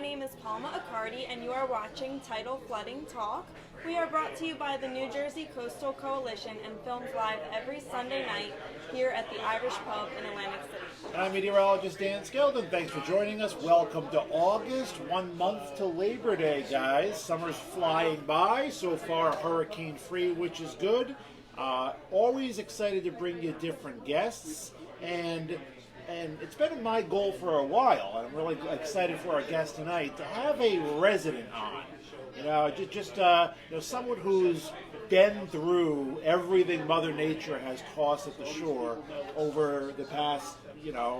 My name is Palma Accardi, and you are watching Tidal Flooding Talk. We are brought to you by the New Jersey Coastal Coalition and filmed live every Sunday night here at the Irish Pub in Atlantic City. I'm meteorologist Dan Skeldon. Thanks for joining us. Welcome to August, 1 month to Labor Day, guys. Summer's flying by. So far, hurricane-free, which is good. Always excited to bring you different guests, and it's been my goal for a while, and I'm really excited for our guest tonight to have a resident on. Just someone who's been through everything Mother Nature has tossed at the shore over the past,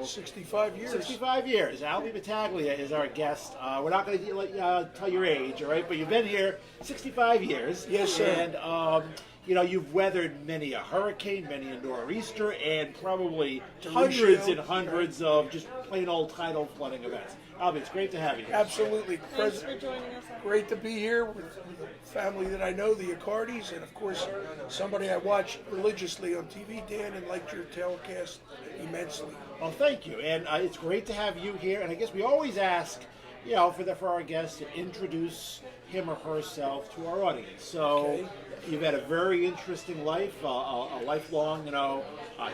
65 years. 65 years. Albie Battaglia is our guest. We're not going to tell your age, all right? But you've been here 65 years. Yes, sir. And, you've weathered many a hurricane, many a nor'easter, and probably hundreds and hundreds of just plain old tidal flooding events. Albie, it's great to have you here. Absolutely. Thanks for joining us. Great to be here with the family that I know, the Accardis, and of course, somebody I watch religiously on TV, Dan, and liked your telecast immensely. Well, thank you. And it's great to have you here. And I guess we always ask, for our guests to introduce him or herself to our audience. So Okay. You've had a very interesting life, a lifelong,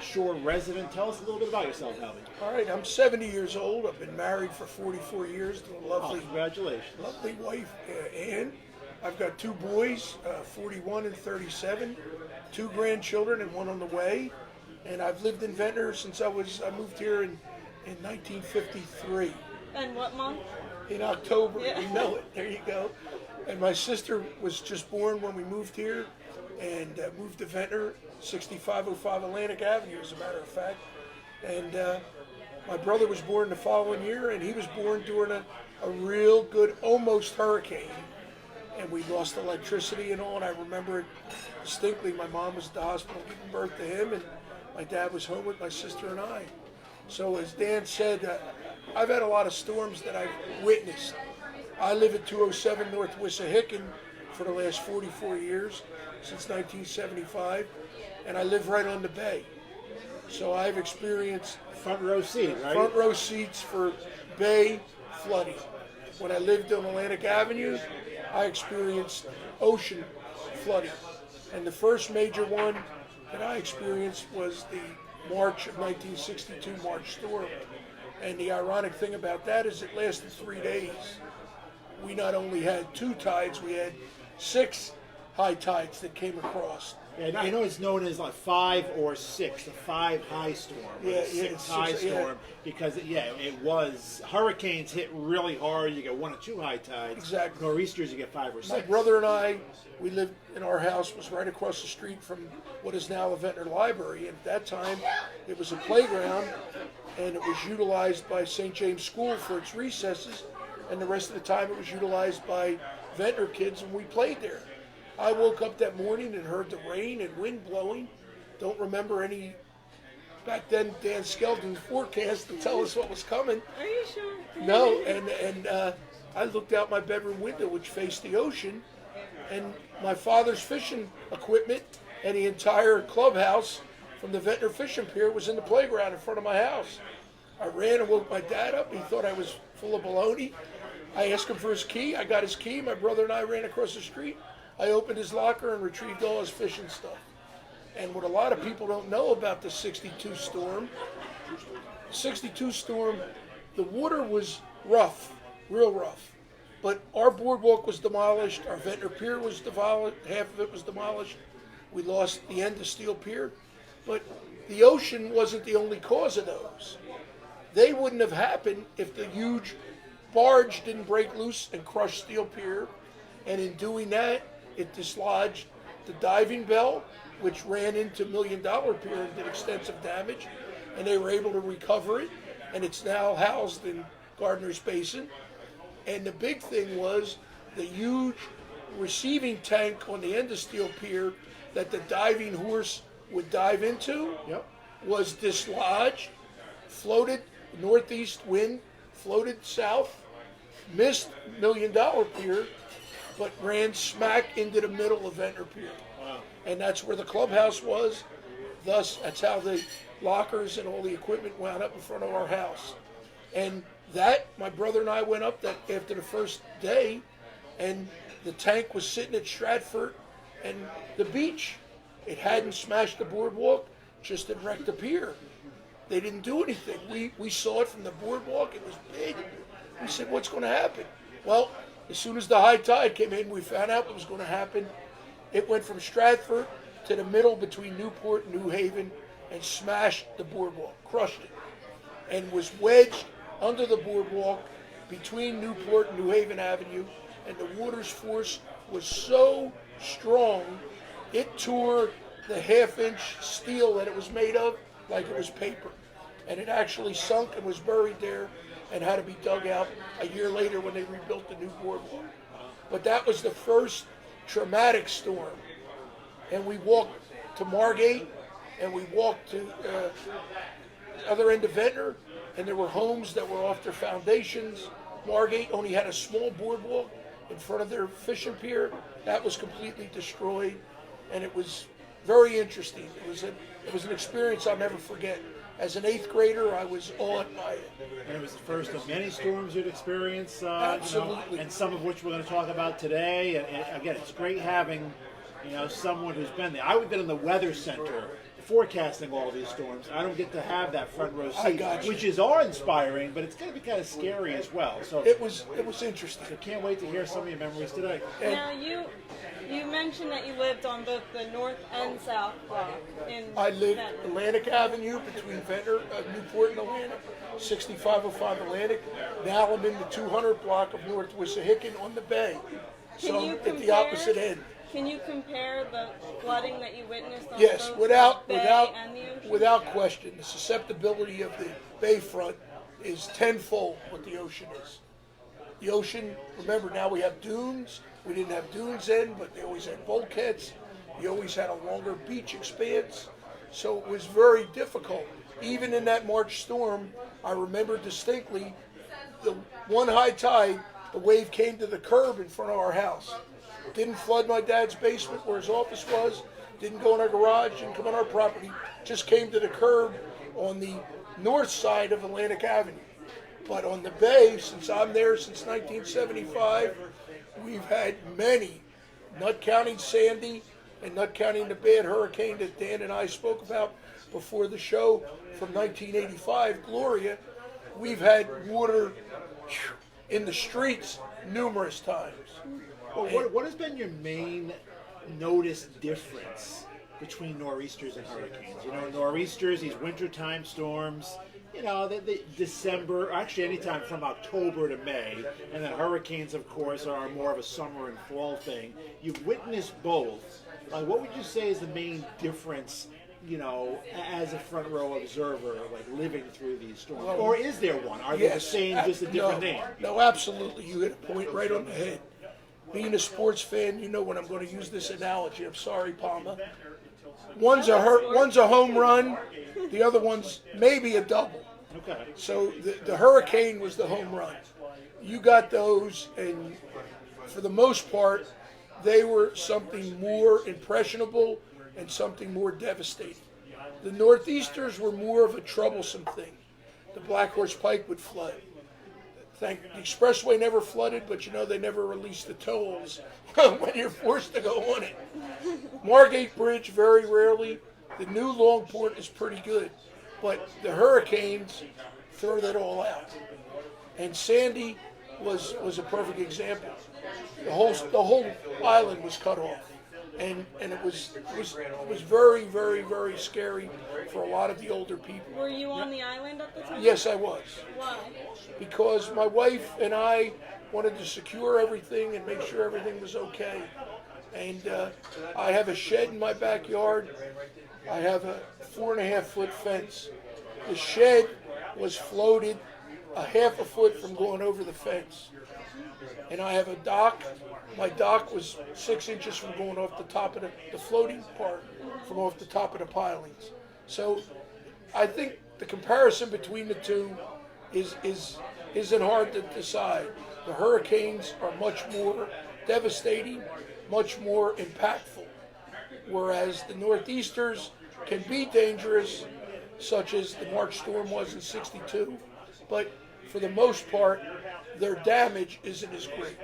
shore resident. Tell us a little bit about yourself, Albie. All right, I'm 70 years old. I've been married for 44 years to a Congratulations. lovely wife, Ann. I've got two boys, 41 and 37, two grandchildren and one on the way. And I've lived in Ventnor since I moved here in 1953. And what month? In October. Yeah. You know it. There you go. And my sister was just born when we moved here, and moved to Ventnor, 6505 Atlantic Avenue, as a matter of fact. And my brother was born the following year, and he was born during a real good, almost hurricane. And we lost electricity and all, and I remember it distinctly. My mom was at the hospital giving birth to him, and my dad was home with my sister and I. So as Dan said, I've had a lot of storms that I've witnessed. I live at 207 North Wissahickon for the last 44 years, since 1975, and I live right on the bay. So I've experienced Front row seat, right? front row seats for bay flooding. When I lived on Atlantic Avenue, I experienced ocean flooding. And the first major one that I experienced was the March of 1962 March storm. And the ironic thing about that is it lasted 3 days. We not only had two tides, we had 6 high tides that came across. Yeah, I know it's known as like 5 or 6, the 5 high storm, Yeah, the yeah, 6 it's high 6, yeah. storm, because it was hurricanes hit really hard. You get 1 or 2 high tides. Exactly. Nor'easters, you get 5 or 6. My brother and I, we lived in our house was right across the street from what is now the Ventnor Library. And at that time, it was a playground, and it was utilized by St. James School for its recesses, and the rest of the time it was utilized by Ventnor kids, and we played there. I woke up that morning and heard the rain and wind blowing. Don't remember any, back then, Dan Skeldon forecast to tell us what was coming. Are you sure? No, and I looked out my bedroom window, which faced the ocean, and my father's fishing equipment and the entire clubhouse from the Ventnor Fishing Pier was in the playground in front of my house. I ran and woke my dad up. He thought I was full of baloney. I asked him for his key. I got his key. My brother and I ran across the street. I opened his locker and retrieved all his fishing stuff. And what a lot of people don't know about the 62 storm, the water was rough, real rough. But our boardwalk was demolished, our Ventnor Pier was demolished, half of it was demolished. We lost the end of Steel Pier. But the ocean wasn't the only cause of those. They wouldn't have happened if the huge barge didn't break loose and crush Steel Pier. And in doing that, it dislodged the diving bell, which ran into $1 Million Pier and did extensive damage. And they were able to recover it, and it's now housed in Gardner's Basin. And the big thing was the huge receiving tank on the end of Steel Pier that the diving horse would dive into was dislodged, floated northeast wind, floated south, missed $1 Million Pier, but ran smack into the middle of Ventnor Pier. Wow. And that's where the clubhouse was. Thus, that's how the lockers and all the equipment wound up in front of our house. And That, my brother and I went up that after the first day, and the tank was sitting at Stratford and the beach. It hadn't smashed the boardwalk, just had wrecked the pier. They didn't do anything. We saw it from the boardwalk. It was big. We said, what's going to happen? Well, as soon as the high tide came in, we found out what was going to happen. It went from Stratford to the middle between Newport and New Haven and smashed the boardwalk, crushed it, and was wedged under the boardwalk between Newport and New Haven Avenue, and the water's force was so strong, it tore the half-inch steel that it was made of like it was paper. And it actually sunk and was buried there and had to be dug out a year later when they rebuilt the new boardwalk. But that was the first traumatic storm. And we walked to Margate, and we walked to the other end of Ventnor, and there were homes that were off their foundations. Margate only had a small boardwalk in front of their fishing pier. That was completely destroyed, and it was very interesting. It was an experience I'll never forget. As an 8th grader, I was awed by it. And it was the first of many storms you'd experienced, Absolutely. And some of which we're going to talk about today. And again, it's great having, someone who's been there. I've been in the weather center forecasting all these storms. I don't get to have that front row seat, which is awe-inspiring, but it's going to be kind of scary as well. So it was interesting. I can't wait to hear some of your memories today. Now you mentioned that you lived on both the north and south block in I lived Ventnor. Atlantic Avenue between Ventnor, Newport and Atlantic, 6505 Atlantic. Now I'm in the 200 block of North Wissahickon on the bay. So I'm at the opposite end. Can you compare the flooding that you witnessed on Yes, both without the bay and the ocean? without question, the susceptibility of the bayfront is tenfold what the ocean is. The ocean, remember now we have dunes. We didn't have dunes then, but they always had bulkheads. You always had a longer beach expanse. So it was very difficult. Even in that March storm, I remember distinctly the one high tide, the wave came to the curb in front of our house. Didn't flood my dad's basement where his office was, didn't go in our garage, didn't come on our property, just came to the curb on the north side of Atlantic Avenue. But on the bay, since I'm there since 1975, we've had many, not counting Sandy and not counting the bad hurricane that Dan and I spoke about before the show from 1985, Gloria, we've had water in the streets numerous times. Well, what has been your main noticed difference between nor'easters and hurricanes? Nor'easters, these wintertime storms, the December, actually anytime from October to May, and then hurricanes, of course, are more of a summer and fall thing. You've witnessed both. What would you say is the main difference, as a front row observer, living through these storms? Or is there one? Are they the same, just a different name? No, absolutely. You hit a point right on the head. Being a sports fan, you know when I'm going to use this analogy. I'm sorry, Palma. One's a home run, the other one's maybe a double. Okay. So the hurricane was the home run. You got those, and for the most part, they were something more impressionable and something more devastating. The northeasters were more of a troublesome thing. The Black Horse Pike would flood. The expressway never flooded, but they never released the tolls when you're forced to go on it. Margate Bridge, very rarely. The new Longport is pretty good, but the hurricanes throw that all out. And Sandy was a perfect example. The whole island was cut off, and it was very, very, very scary for a lot of the older people. Were you on the island at the time? Yes, I was. Why? Because my wife and I wanted to secure everything and make sure everything was okay. And I have a shed in my backyard. I have a 4.5-foot fence. The shed was floated a half a foot from going over the fence. And I have a dock. My dock was 6 inches from going off the top of the floating part, from off the top of the pilings. So I think the comparison between the two isn't hard to decide. The hurricanes are much more devastating, much more impactful, whereas the northeasters can be dangerous, such as the March storm was in '62, but for the most part, their damage isn't as great.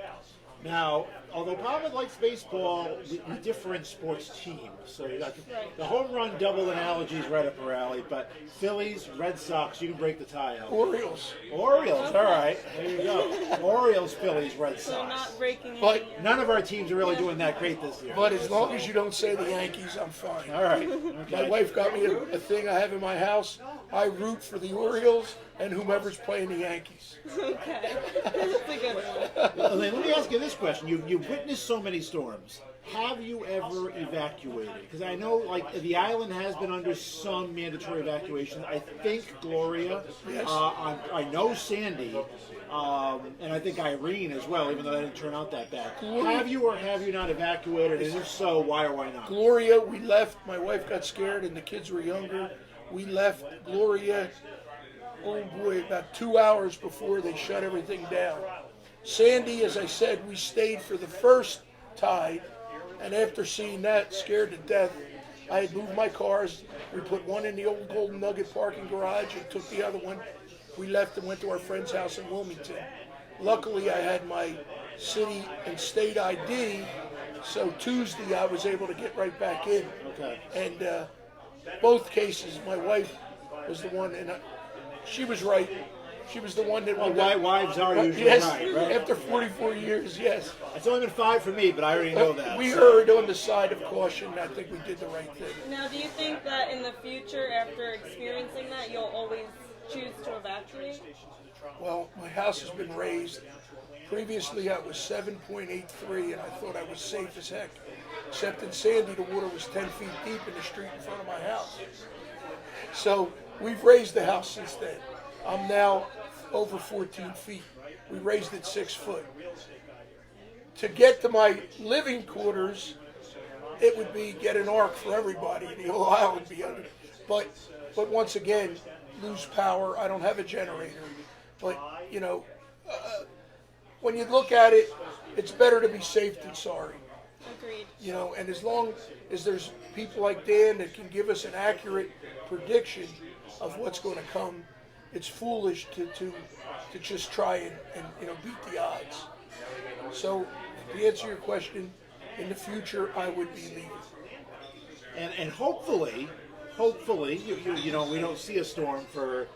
Now, although Palmer likes baseball, we different sports teams. So you got the home run double analogy is right up her alley, but Phillies, Red Sox, you can break the tie out. Orioles. Orioles, all right. There you go. Orioles, Phillies, Red Sox. So not breaking But any. None of our teams are really doing that great this year. But as long as you don't say the Yankees, I'm fine. All right. My Okay. wife got me a thing I have in my house. I root for the Orioles and whomever's playing the Yankees. Okay. That's a good one. Well, then let me ask you this question. You've witnessed so many storms. Have you ever evacuated? Because I know, like, the island has been under some mandatory evacuations. I think Gloria. Yes. I know Sandy. And I think Irene as well, even though that didn't turn out that bad. Have you or have you not evacuated? And if so, why or why not? Gloria, we left. My wife got scared and the kids were younger. We left Gloria, oh boy, about 2 hours before they shut everything down. Sandy, as I said, we stayed for the first tide. And after seeing that, scared to death, I had moved my cars. We put one in the old Golden Nugget parking garage and took the other one. We left and went to our friend's house in Wilmington. Luckily, I had my city and state ID, so Tuesday I was able to get right back in. Okay. And both cases, my wife was the one, and she was right. She was the one that Well, we got. wives are usually Yes, right? after 44 years, yes. It's only been 5 for me, but I already know that. We erred on the side of caution. I think we did the right thing. Now, do you think that in the future, after experiencing that, you'll always choose to evacuate? Well, my house has been raised. Previously, I was 7.83, and I thought I was safe as heck. Except in Sandy, the water was 10 feet deep in the street in front of my house. So we've raised the house since then. I'm now over 14 feet. We raised it 6 foot. To get to my living quarters, it would be get an ark for everybody. The whole island would be under. But once again, lose power. I don't have a generator. But, you know, when you look at it, it's better to be safe than sorry. Agreed. You know, and as long as there's people like Dan that can give us an accurate prediction of what's going to come, it's foolish to just try and you know, beat the odds. So to answer your question, in the future I would be leaving. And hopefully, you know, we don't see a storm for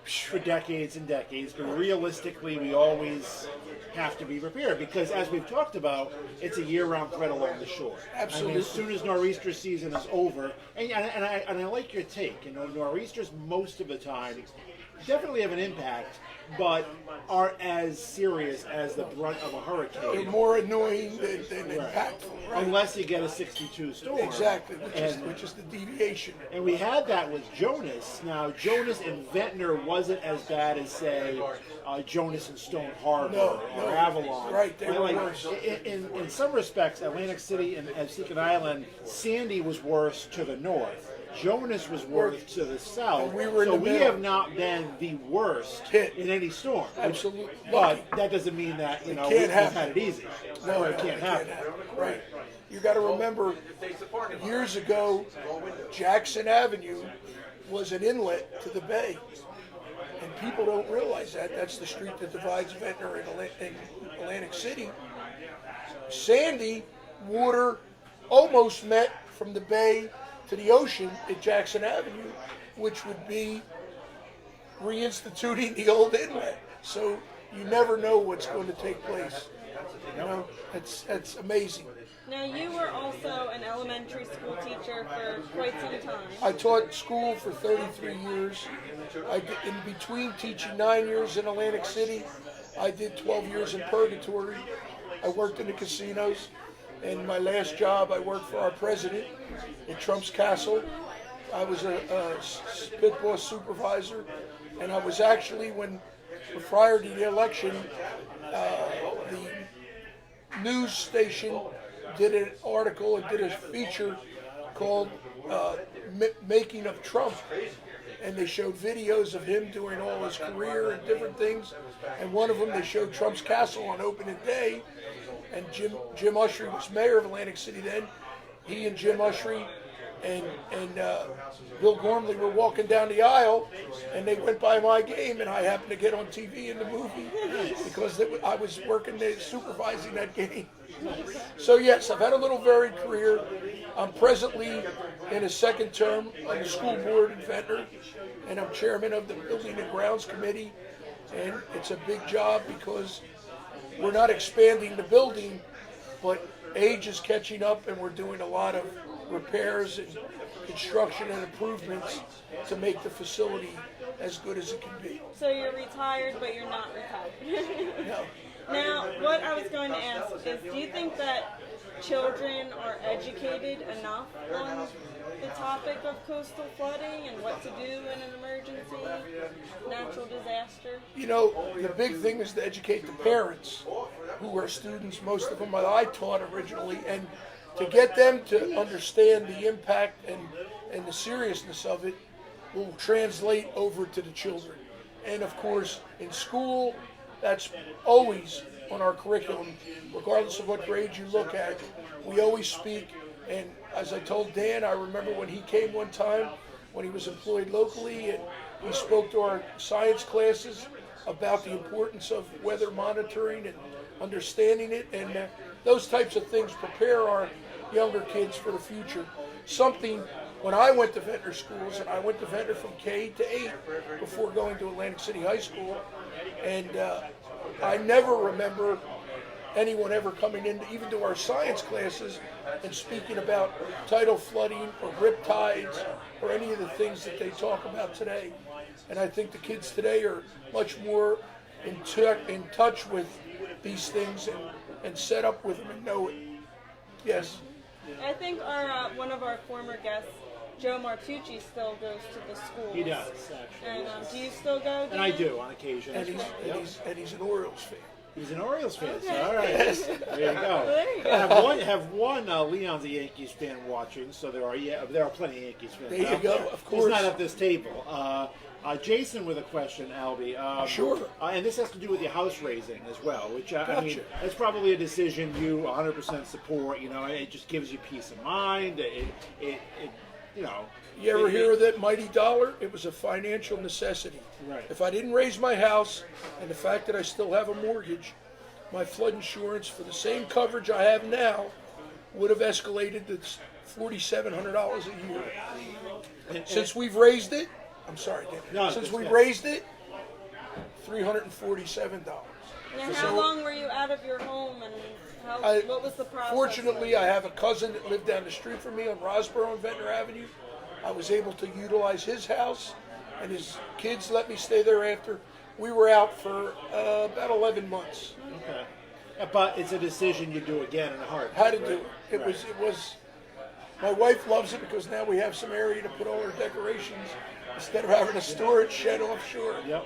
decades and decades, but realistically, we always have to be prepared because, as we've talked about, it's a year-round threat along the shore. Absolutely. I mean, as soon as nor'easter season is over, and I like your take. You know, nor'easters most of the time definitely have an impact, but aren't as serious as the brunt of a hurricane. They're more annoying than impactful, right? Unless you get a 62 storm. Exactly, which is the deviation. And we had that with Jonas. Now, Jonas and Ventnor wasn't as bad as, say, Jonas and Stone Harbor or Avalon. Right, they were like, worse. In some respects, Atlantic City and Secret Island, Sandy was worse to the north. Jonas was worse to the south. And we were in so the we middle. have not been the worst Hit. in any storm. Absolutely. But that doesn't mean that, you know, can't we've happen. had it easy. No, it can't happen. Right. You got to remember, years ago, Jackson Avenue was an inlet to the bay. And people don't realize that. That's the street that divides Ventnor and Atlantic City. Sandy, water almost met from the bay to the ocean at Jackson Avenue, which would be reinstituting the old inlet. So you never know what's going to take place. You know, that's amazing. Now, you were also an elementary school teacher for quite some time. I taught school for 33 years. In between teaching 9 years in Atlantic City, I did 12 years in Purgatory. I worked in the casinos. And my last job, I worked for our president at Trump's Castle. I was a pit boss supervisor, and I was actually, prior to the election, the news station did an article and did a feature called Making of Trump. And they showed videos of him doing all his career and different things. And one of them, they showed Trump's Castle on opening day. And Jim Ushry was mayor of Atlantic City then. He and Jim Ushry and Bill Gormley were walking down the aisle, and they went by my game, and I happened to get on TV in the movie because I was working there supervising that game. So yes, I've had a little varied career. I'm presently in a second term on the school board in Ventnor, and I'm chairman of the Building and Grounds Committee, and it's a big job because we're not expanding the building, but age is catching up, and we're doing a lot of repairs and construction and improvements to make the facility as good as it can be. So you're retired, but you're not retired. No. Now, what I was going to ask is, do you think that children are educated enough on the topic of coastal flooding and what to do in an emergency, natural disaster? You know, the big thing is to educate the parents who are students, most of them that I taught originally, and to get them to understand the impact and the seriousness of it will translate over to the children. And of course, in school, that's always on our curriculum, regardless of what grade you look at. We always speak, and as I told Dan, I remember when he came one time, when he was employed locally, and he spoke to our science classes about the importance of weather monitoring and understanding it, and those types of things prepare our younger kids for the future. Something, when I went to Ventnor schools, and I went to Ventnor from K to 8 before going to Atlantic City High School, and I never remember anyone ever coming in, even to our science classes, and speaking about tidal flooding or rip tides or any of the things that they talk about today. And I think the kids today are much more in touch with these things and set up with them and know it. Yes. I think our one of our former guests, Joe Martucci, still goes to the school. He does, actually. And do you still go? And I do on occasion. And he's an Orioles fan. He's an Orioles fan. Okay. So, all right. There you go. There you go. Have one Leon's a Yankees fan watching, so there are plenty of Yankees fans. There you go, of course. He's not at this table. Jason with a question, Albie. Sure. And this has to do with your house raising as well, which I mean, Gotcha. that's probably a decision you 100% support. You know, it just gives you peace of mind. You know. You ever hear of that mighty dollar? It was a financial necessity. Right. If I didn't raise my house, and the fact that I still have a mortgage, my flood insurance for the same coverage I have now would have escalated to $4,700 a year. And Since we've raised it, I'm sorry, Dan. No, Since that's we good. raised it, $347. Now, how long were you out of your home, and what was the process? Fortunately, I have a cousin that lived down the street from me on Rosborough and Ventnor Avenue. I was able to utilize his house, and his kids let me stay there after. We were out for about 11 months. Okay. But it's a decision you do again in a heartbeat. How to do right? it. It was. My wife loves it because now we have some area to put all our decorations instead of having a storage shed offshore. Yep.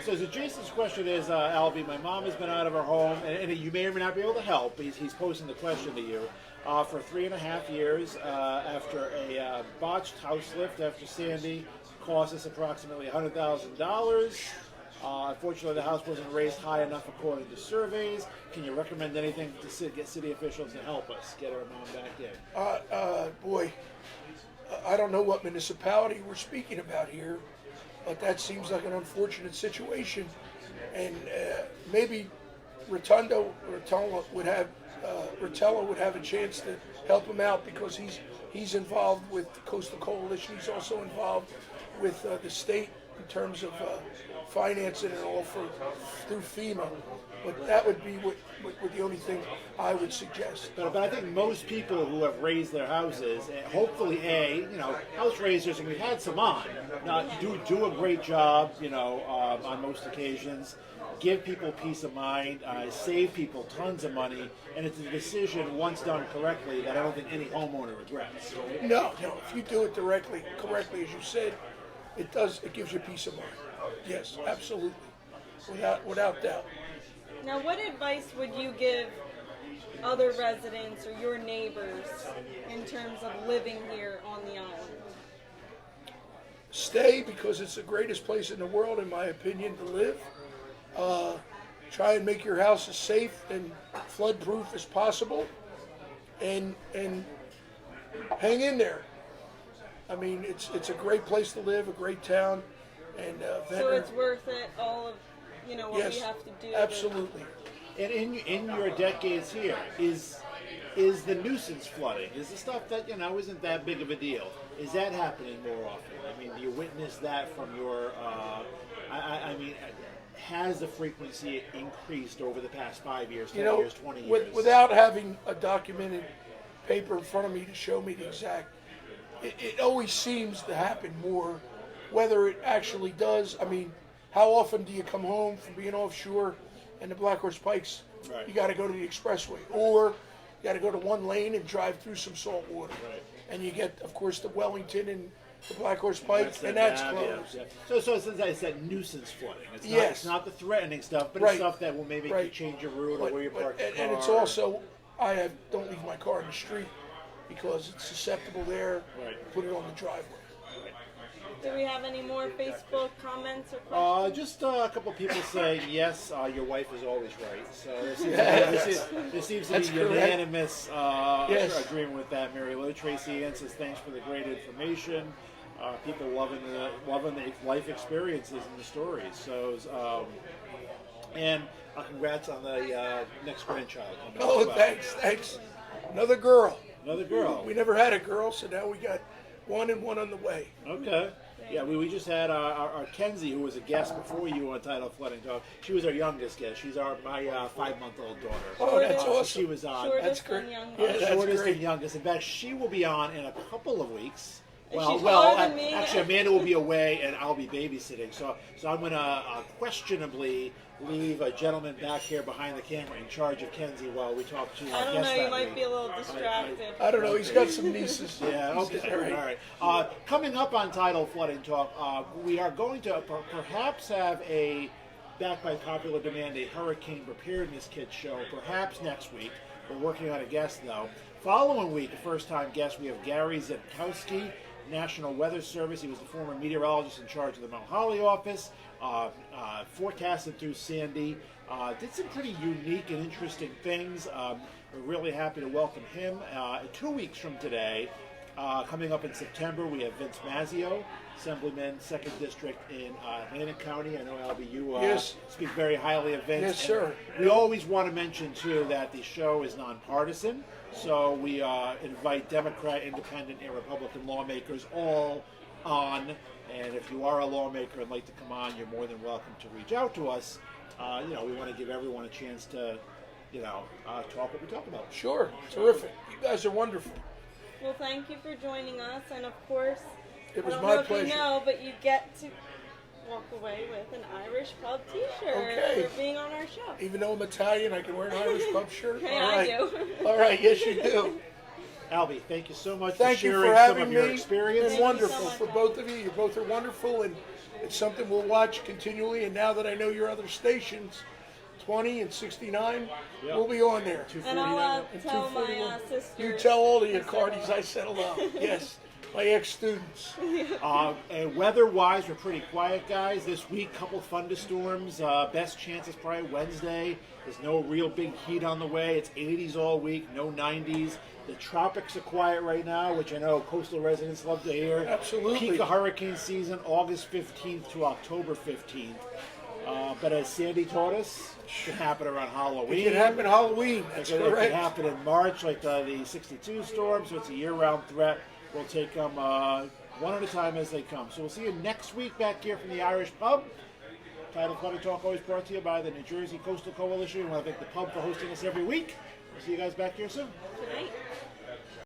So Jason's question is, Albie, my mom has been out of her home, and you may or may not be able to help. He's posing the question to you. For 3.5 years after a botched house lift after Sandy cost us approximately $100,000. Unfortunately, the house wasn't raised high enough according to surveys. Can you recommend anything to get city officials to help us get our mom back in? Boy, I don't know what municipality we're speaking about here, but that seems like an unfortunate situation. And maybe Rotella would have a chance to help him out because he's involved with the Coastal Coalition. He's also involved with the state in terms of financing it all through FEMA. But that would be what the only thing I would suggest. But I think most people who have raised their houses, hopefully, house raisers, and we've had some on, do a great job, on most occasions, give people peace of mind, save people tons of money, and it's a decision, once done correctly, that I don't think any homeowner regrets. No, if you do it correctly, as you said, it gives you peace of mind. Yes, absolutely, without doubt. Now, what advice would you give other residents or your neighbors in terms of living here on the island? Stay, because it's the greatest place in the world, in my opinion, to live. Try and make your house as safe and flood-proof as possible, and hang in there. I mean, it's a great place to live, a great town, and So Ventnor. it's worth it, all of, what Yes, we have to do. absolutely. And in your decades here, is the nuisance flooding? Is the stuff that isn't that big of a deal? Is that happening more often? I mean, do you witness that from your? I mean, has the frequency increased over the past 5 years, 10 years, 20 years? Without having a documented paper in front of me to show me the exact, it always seems to happen more. Whether it actually does, I mean, how often do you come home from being offshore and the Black Horse Pikes? Right. You got to go to the expressway, or you got to go to one lane and drive through some salt water. Right. And you get, of course, the Wellington and the Black Horse Pike, and that's that's closed. Yeah. So it's that nuisance flooding. It's not, Yes. it's not the threatening stuff, but Right. it's stuff that will maybe make you change your route or where you park your and it's car. also, don't leave my car in the street because it's susceptible there. Right. Put it on the driveway. Do we have any more Facebook comments or questions? Just a couple people saying yes. Your wife is always right. So there seems to That's be correct. unanimous Yes. agreement with that. Mary Lou Tracy Ann says thanks for the great information. People loving the life experiences and the stories. So and congrats on the next grandchild. Oh, as well. thanks. Another girl. Another girl. We never had a girl, so now we got one and one on the way. Okay. Yeah, we just had our Kenzie, who was a guest before you on Tidal Flooding Talk. She was our youngest guest. She's my 5-month-old daughter. Oh, that's Shortest- awesome. She was on. Shortest That's great. and youngest. Yeah, that's Shortest great. and youngest. In fact, she will be on in a couple of weeks. She's taller than me. Actually, Amanda will be away, and I'll be babysitting. So I'm going to questionably leave a gentleman back here behind the camera in charge of Kenzie while we talk to our I don't guest know, you that might week. be a little distracted. I don't know. He's got some nieces. Yeah, He's okay. all right. Coming up on Tidal Flooding Talk, we are going to perhaps have back by popular demand, a hurricane preparedness kit show, perhaps next week. We're working on a guest, though. Following week, a first-time guest, we have Gary Zetkowski, National Weather Service. He was the former meteorologist in charge of the Mount Holly office, forecasted through Sandy. Did some pretty unique and interesting things. We're really happy to welcome him. 2 weeks from today, coming up in September, we have Vince Mazzio, Assemblyman, 2nd District in Atlantic County. I know, Albie, you Yes. speak very highly of Vince. Yes, sir. We always want to mention, too, that the show is nonpartisan. So we invite Democrat, Independent, and Republican lawmakers all on. And if you are a lawmaker and like to come on, you're more than welcome to reach out to us. We want to give everyone a chance to, talk what we talk about. Sure. Terrific. You guys are wonderful. Well, thank you for joining us, and of course, It was I don't my know pleasure. if you know, but you get to walk away with an Irish pub T-shirt Okay. for being on our show. Even though I'm Italian, I can wear an Irish pub shirt. Hey, All I right. do. All right. Yes, you do. Albie, thank you so much Thank for you sharing for some having of me. your It's experience. Thank you wonderful so much, for both of you. You both are wonderful, and it's something we'll watch continually. And now that I know your other stations, 20 and 69, Yep. we'll be on there. And I'll And tell my 241. sister. You tell all the Acardis I settled out. Yes, my ex-students. And weather-wise, we're pretty quiet, guys. This week, couple thunderstorms. Best chance is probably Wednesday. There's no real big heat on the way. It's 80s all week, no 90s. The tropics are quiet right now, which I know coastal residents love to hear. Absolutely. Peak of hurricane season, August 15th to October 15th. But as Sandy taught us, it can happen around Halloween. It can happen Halloween. That's It can correct. happen in March, like the 62 storm, so it's a year-round threat. We'll take them one at a time as they come. So we'll see you next week back here from the Irish Pub. Tidal Flooding Talk always brought to you by the New Jersey Coastal Coalition. We want to thank the pub for hosting us every week. We'll see you guys back here soon. Tonight.